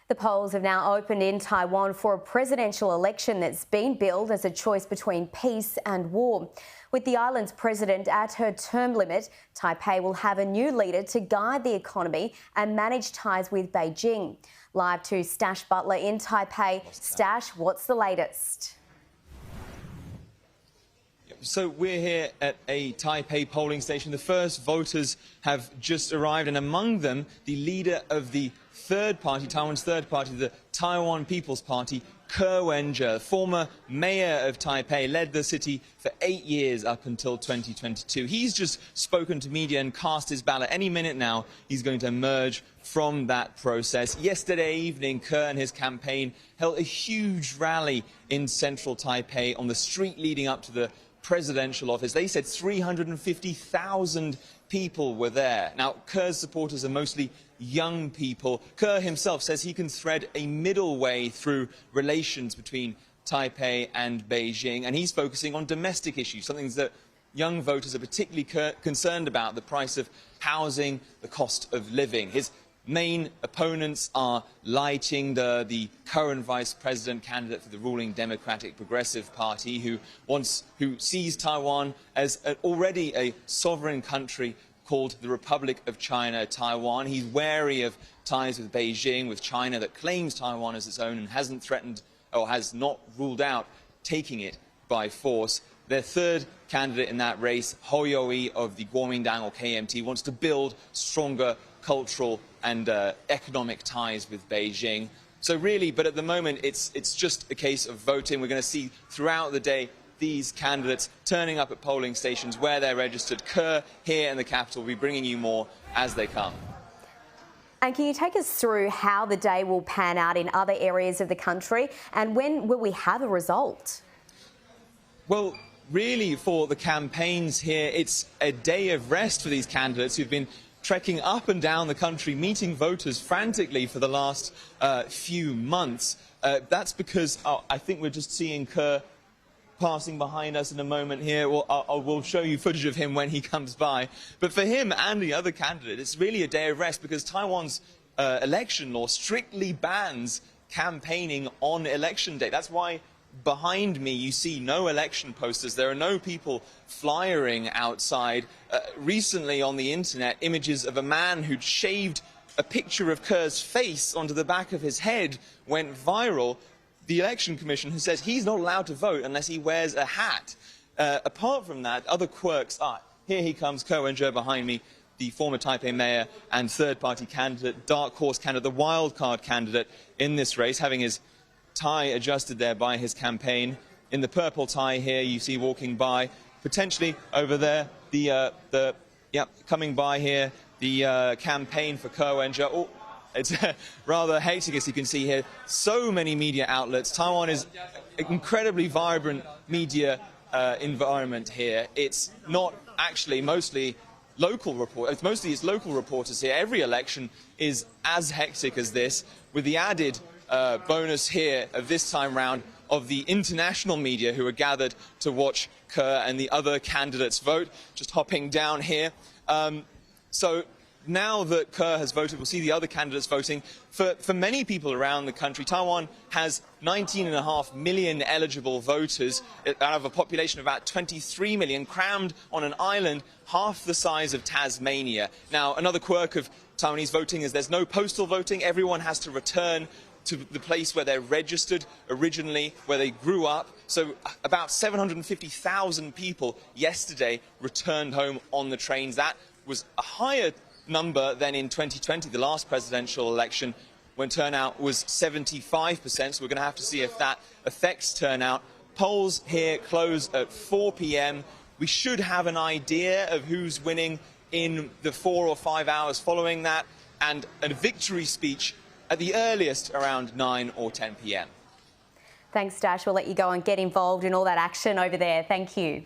The polls have now opened in Taiwan for a presidential election that's been billed as a choice between peace and war. With the island's president at her term limit, Taipei will have a new leader to guide the economy and manage ties with Beijing. Live to Stash Butler in Taipei. Stash, what's the latest? So we're here at a Taipei polling station. The first voters have just arrived, and among them, the leader of the third party, Taiwan's third party, the Taiwan People's Party, Ke Wen-je, former mayor of Taipei, led the city for 8 years up until 2022. He's just spoken to media and cast his ballot. Any minute now, he's going to emerge from that process. Yesterday evening, Ke and his campaign held a huge rally in central Taipei on the street leading up to the presidential office. They said 350,000 people were there. Now, Ke's supporters are mostly young people. Ke himself says he can thread a middle way through relations between Taipei and Beijing, and he's focusing on domestic issues, something that young voters are particularly concerned about: the price of housing, the cost of living. His main opponents are Lai Ching-te, the current vice president candidate for the ruling Democratic Progressive Party, who sees Taiwan as already a sovereign country called the Republic of China, Taiwan. He's wary of ties with Beijing, with China that claims Taiwan as its own and hasn't threatened or has not ruled out taking it by force. Their third candidate in that race, Hou You-yi of the Kuomintang or KMT, wants to build stronger cultural and economic ties with Beijing. So really, but at the moment, it's just a case of voting. We're going to see throughout the day these candidates turning up at polling stations where they're registered. Ke here in the capital will be bringing you more as they come. And can you take us through how the day will pan out in other areas of the country, and when will we have a result? Well, really, for the campaigns here, it's a day of rest for these candidates who've been trekking up and down the country, meeting voters frantically for the last few months. That's because I think we're just seeing Ke passing behind us in a moment here. We'll show you footage of him when he comes by. But for him and the other candidate, it's really a day of rest because Taiwan's election law strictly bans campaigning on election day. That's why behind me you see no election posters. There are no people flyering outside. Recently on the internet, images of a man who'd shaved a picture of Ke's face onto the back of his head went viral. The Election Commission has said he's not allowed to vote unless he wears a hat. Apart from that, other quirks are, here he comes, Ke Wen-je behind me, the former Taipei mayor and third-party candidate, dark horse candidate, the wildcard candidate in this race, having his tie adjusted there by his campaign. In the purple tie here, you see walking by, potentially over there, coming by here, the campaign for Ke Wen-je. Oh, it's rather hectic, as you can see here. So many media outlets. Taiwan is an incredibly vibrant media environment here. It's not actually mostly local reporters. It's local reporters here. Every election is as hectic as this, with the added bonus here of this time round of the international media who are gathered to watch Ke and the other candidates vote. Just hopping down here. So now that Ke has voted, we'll see the other candidates voting. For many people around the country, Taiwan has 19.5 million eligible voters out of a population of about 23 million, crammed on an island half the size of Tasmania. Now, another quirk of Taiwanese voting is there's no postal voting. Everyone has to return to the place where they're registered originally, where they grew up. So about 750,000 people yesterday returned home on the trains. That was a higher number than in 2020, the last presidential election, when turnout was 75%. So we're going to have to see if that affects turnout. Polls here close at 4 p.m. We should have an idea of who's winning in the 4 or 5 hours following that, and a victory speech at the earliest around 9 or 10 p.m. Thanks, Dash. We'll let you go and get involved in all that action over there. Thank you.